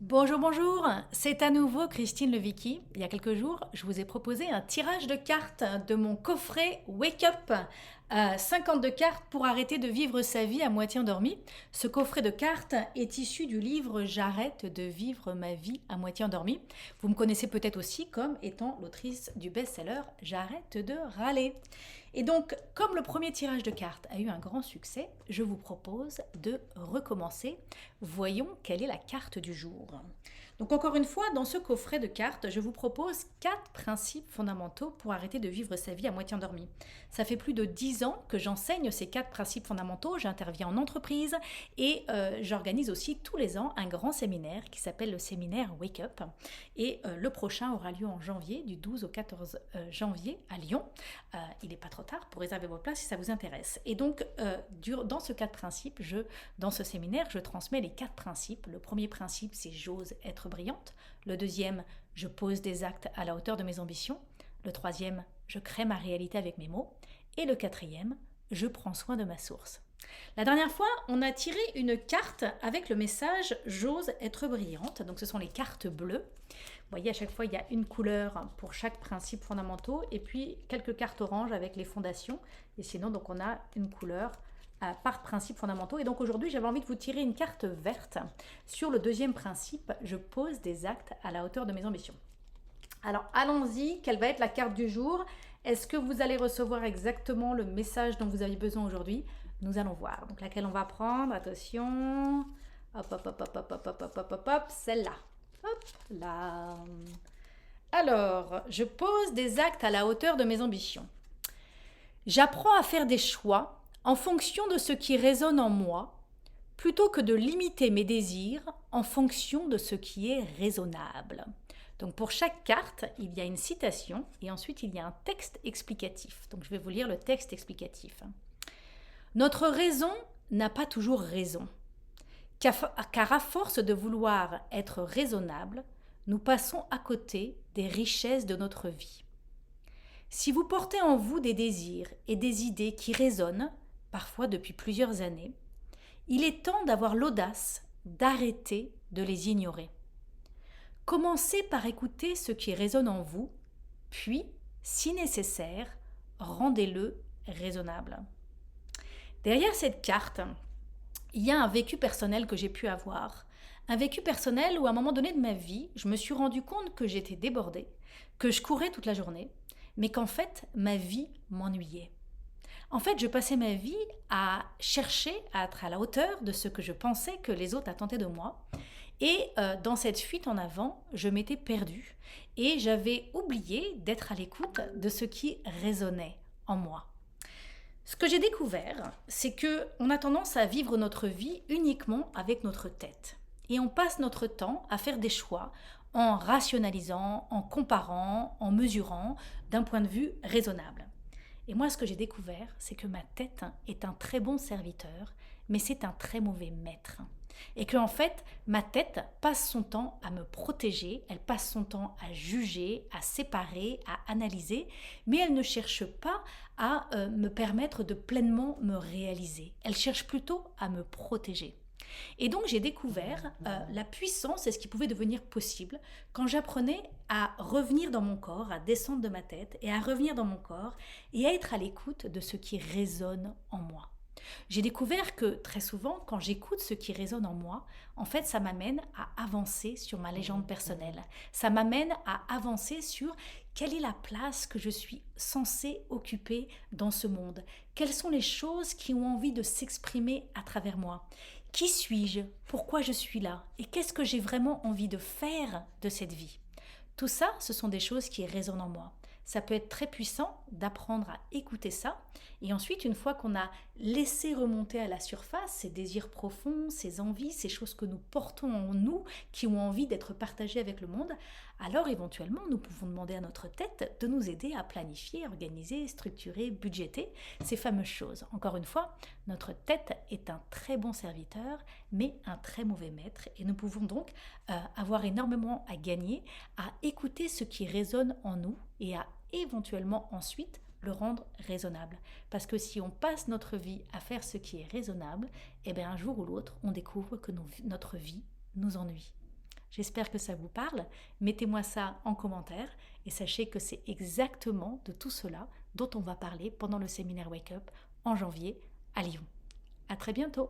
Bonjour, bonjour, c'est à nouveau Christine Levicky. Il y a quelques jours, je vous ai proposé un tirage de cartes de mon coffret Wake Up, 52 cartes pour arrêter de vivre sa vie à moitié endormie. Ce coffret de cartes est issu du livre J'arrête de vivre ma vie à moitié endormie. Vous me connaissez peut-être aussi comme étant l'autrice du best-seller J'arrête de râler. Et donc, comme le premier tirage de cartes a eu un grand succès, je vous propose de recommencer. Voyons quelle est la carte du jour. Donc encore une fois, dans ce coffret de cartes, je vous propose 4 principes fondamentaux pour arrêter de vivre sa vie à moitié endormie. Ça fait plus de 10 ans que j'enseigne ces 4 principes fondamentaux, j'interviens en entreprise et j'organise aussi tous les ans un grand séminaire qui s'appelle le séminaire Wake Up. Et le prochain aura lieu en janvier, du 12 au 14 janvier à Lyon. Il n'est pas trop tard pour réserver vos places si ça vous intéresse. Et donc, dans ce 4 principes, dans ce séminaire, je transmets les 4 principes. Le premier principe, c'est j'ose être brillante. Le deuxième, je pose des actes à la hauteur de mes ambitions. Le troisième, je crée ma réalité avec mes mots. Et le quatrième, je prends soin de ma source. La dernière fois, on a tiré une carte avec le message j'ose être brillante. Donc ce sont les cartes bleues. Vous voyez, à chaque fois, il y a une couleur pour chaque principe fondamental et puis quelques cartes oranges avec les fondations. Et sinon, donc on a une couleur par principe fondamentaux. Et donc aujourd'hui, j'avais envie de vous tirer une carte verte sur le deuxième principe, je pose des actes à la hauteur de mes ambitions. Alors allons-y, quelle va être la carte du jour? Est-ce que vous allez recevoir exactement le message dont vous avez besoin aujourd'hui? Nous allons voir. Donc laquelle on va prendre? Attention. Hop, hop, hop, hop, hop, hop, hop, hop, hop, hop, hop, celle-là. Hop, là. Alors, je pose des actes à la hauteur de mes ambitions. J'apprends à faire des choix en fonction de ce qui résonne en moi, plutôt que de limiter mes désirs en fonction de ce qui est raisonnable. Donc pour chaque carte, il y a une citation et ensuite il y a un texte explicatif. Donc je vais vous lire le texte explicatif. Notre raison n'a pas toujours raison, car à force de vouloir être raisonnable, nous passons à côté des richesses de notre vie. Si vous portez en vous des désirs et des idées qui résonnent, parfois depuis plusieurs années, il est temps d'avoir l'audace d'arrêter de les ignorer. Commencez par écouter ce qui résonne en vous, puis, si nécessaire, rendez-le raisonnable. Derrière cette carte, il y a un vécu personnel que j'ai pu avoir. Un vécu personnel où à un moment donné de ma vie, je me suis rendu compte que j'étais débordée, que je courais toute la journée, mais qu'en fait, ma vie m'ennuyait. En fait, je passais ma vie à chercher à être à la hauteur de ce que je pensais que les autres attendaient de moi. Et dans cette fuite en avant, je m'étais perdue et j'avais oublié d'être à l'écoute de ce qui résonnait en moi. Ce que j'ai découvert, c'est que on a tendance à vivre notre vie uniquement avec notre tête. Et on passe notre temps à faire des choix en rationalisant, en comparant, en mesurant d'un point de vue raisonnable. Et moi, ce que j'ai découvert, c'est que ma tête est un très bon serviteur, mais c'est un très mauvais maître. Et que en fait, ma tête passe son temps à me protéger, elle passe son temps à juger, à séparer, à analyser, mais elle ne cherche pas à me permettre de pleinement me réaliser. Elle cherche plutôt à me protéger. Et donc j'ai découvert la puissance et ce qui pouvait devenir possible quand j'apprenais à revenir dans mon corps, à descendre de ma tête et à revenir dans mon corps et à être à l'écoute de ce qui résonne en moi. J'ai découvert que très souvent, quand j'écoute ce qui résonne en moi, en fait, ça m'amène à avancer sur ma légende personnelle. Ça m'amène à avancer sur quelle est la place que je suis censée occuper dans ce monde. Quelles sont les choses qui ont envie de s'exprimer à travers moi? Qui suis-je? Pourquoi je suis là? Et qu'est-ce que j'ai vraiment envie de faire de cette vie? Tout ça, ce sont des choses qui résonnent en moi. Ça peut être très puissant d'apprendre à écouter ça. Et ensuite, une fois qu'on a laissé remonter à la surface ces désirs profonds, ces envies, ces choses que nous portons en nous, qui ont envie d'être partagées avec le monde, alors éventuellement, nous pouvons demander à notre tête de nous aider à planifier, organiser, structurer, budgéter ces fameuses choses. Encore une fois, notre tête est un très bon serviteur, mais un très mauvais maître. Et nous pouvons donc avoir énormément à gagner à écouter ce qui résonne en nous et à éventuellement ensuite le rendre raisonnable. Parce que si on passe notre vie à faire ce qui est raisonnable, eh bien un jour ou l'autre, on découvre que notre vie nous ennuie. J'espère que ça vous parle. Mettez-moi ça en commentaire et sachez que c'est exactement de tout cela dont on va parler pendant le séminaire Wake Up en janvier à Lyon. À très bientôt!